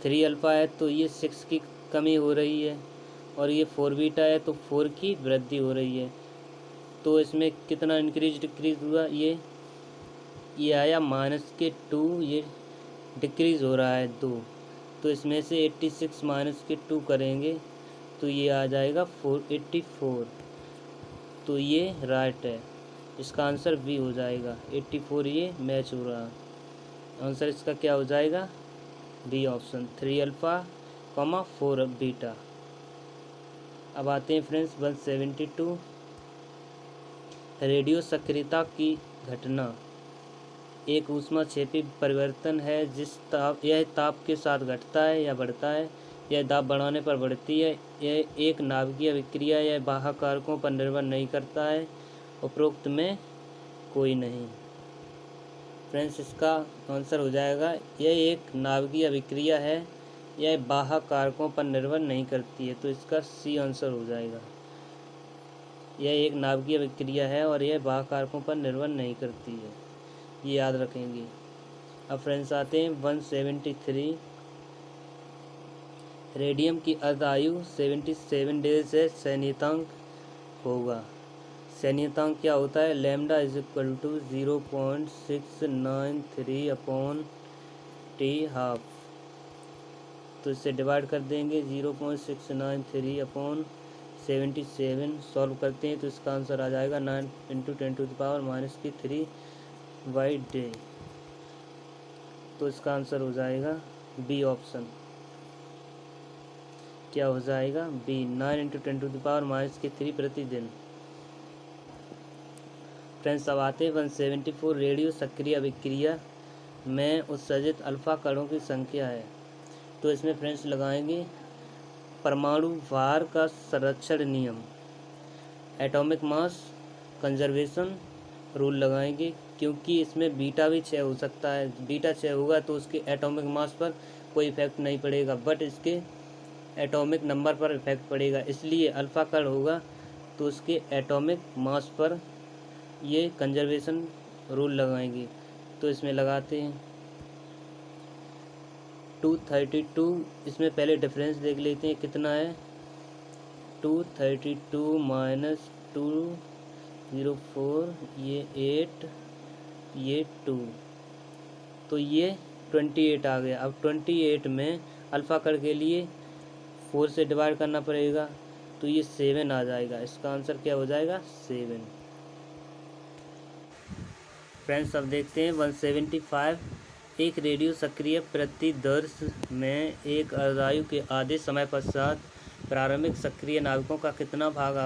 3 अल्फ़ा है तो ये 6 की कमी हो रही है, और ये 4 बीटा है तो 4 की वृद्धि हो रही है। तो इसमें कितना इंक्रीज डिक्रीज हुआ, ये आया -2, ये डिक्रीज़ हो रहा है 2। तो इसमें से 86 -2 करेंगे तो ये आ जाएगा 484। तो ये राइट है, इसका आंसर बी हो जाएगा 84। ये मैच हो रहा, आंसर इसका क्या हो जाएगा बी ऑप्शन 3 अल्फ़ा 4 बीटा। अब आते हैं फ्रेंड्स 172 रेडियो सक्रियता की घटना एक ऊष्माक्षेपी परिवर्तन है यह ताप के साथ घटता है या बढ़ता है। यह दाब बढ़ाने पर बढ़ती है। यह एक नाभिकीय विक्रिया या बाह्य कारकों पर निर्भर नहीं करता है। उपरोक्त में कोई नहीं। फ्रेंड्स इसका आंसर हो जाएगा यह एक नाभिकीय विक्रिया है, यह बाह्य कारकों पर निर्भर नहीं करती है, तो इसका सी आंसर हो जाएगा। यह एक नाभिकीय विक्रिया है और यह बाह्य कारकों पर निर्भर नहीं करती है, ये याद रखेंगे। अब फ्रेंड्स आते हैं 173 रेडियम की अर्धायु 77 डेज है, सैन्यतांक होगा। सैन्यतांक क्या होता है लैम्डा = 0.693/T½ तो इससे डिवाइड कर देंगे 0.693/77 सॉल्व करते हैं तो इसका आंसर आ जाएगा 9 × 10⁻³ तो इसका आंसर हो जाएगा बी ऑप्शन। क्या हो जाएगा बी 9 × 10⁻³ प्रतिदिन। फ्रेंड्स अब आते हैं 174 रेडियो सक्रिय अभिक्रिया में उत्सर्जित अल्फा कणों की संख्या है। तो इसमें फ्रेंड्स लगाएंगे परमाणु भार का संरक्षण नियम, एटॉमिक मास कंजर्वेशन रूल लगाएंगे, क्योंकि इसमें बीटा भी 6 हो सकता है। बीटा 6 होगा तो उसके एटॉमिक मास पर कोई इफेक्ट नहीं पड़ेगा, बट इसके एटॉमिक नंबर पर इफेक्ट पड़ेगा। इसलिए अल्फा कण होगा तो उसके एटॉमिक मास पर ये कंजर्वेशन रूल लगाएंगे। तो इसमें लगाते हैं 232। इसमें पहले डिफरेंस देख लेते हैं कितना है 232 - 204 ये 8 ये 2 तो ये 28 आ गया। अब 28 में अल्फ़ा कण के लिए 4 से डिवाइड करना पड़ेगा तो ये 7 आ जाएगा। इसका आंसर क्या हो जाएगा 7। फ्रेंड्स अब देखते हैं 175 एक रेडियो सक्रिय प्रतिदर्श में एक अर्धायु के आधे समय पश्चात प्रारंभिक सक्रिय नाभिकों का कितना भाग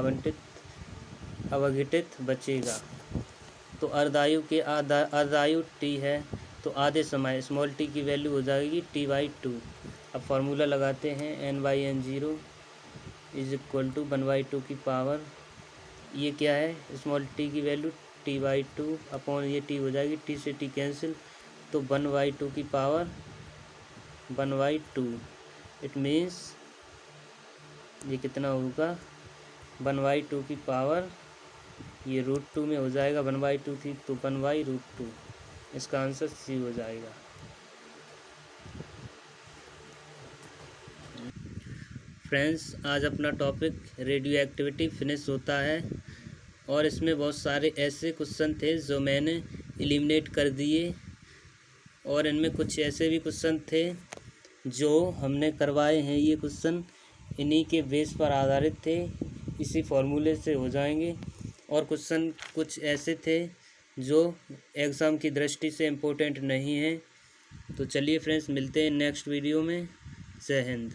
अवघटित बचेगा। तो अर्धायु टी है तो आधे समय स्मॉल टी की वैल्यू हो जाएगी T/2। अब फार्मूला लगाते हैं N/N0 = 1/2 की पावर, ये क्या है स्मॉल टी की वैल्यू T/2 अपॉन ये टी हो जाएगी, टी से टी कैंसिल तो 1/2 की पावर 1/2। इट मीन्स ये कितना होगा 1/2 की पावर ये √2 में हो जाएगा। 1/2 थी तो 1/√2। इसका आंसर सी हो जाएगा। फ्रेंड्स आज अपना टॉपिक रेडियो एक्टिविटी फिनिश होता है। और इसमें बहुत सारे ऐसे क्वेश्चन थे जो मैंने एलिमिनेट कर दिए, और इनमें कुछ ऐसे भी क्वेश्चन थे जो हमने करवाए हैं। ये क्वेश्चन इन्हीं के बेस पर आधारित थे, इसी फॉर्मूले से हो जाएंगे। और क्वेश्चन कुछ ऐसे थे जो एग्ज़ाम की दृष्टि से इम्पोर्टेंट नहीं हैं। तो चलिए फ्रेंड्स, मिलते हैं नेक्स्ट वीडियो में। जय हिंद।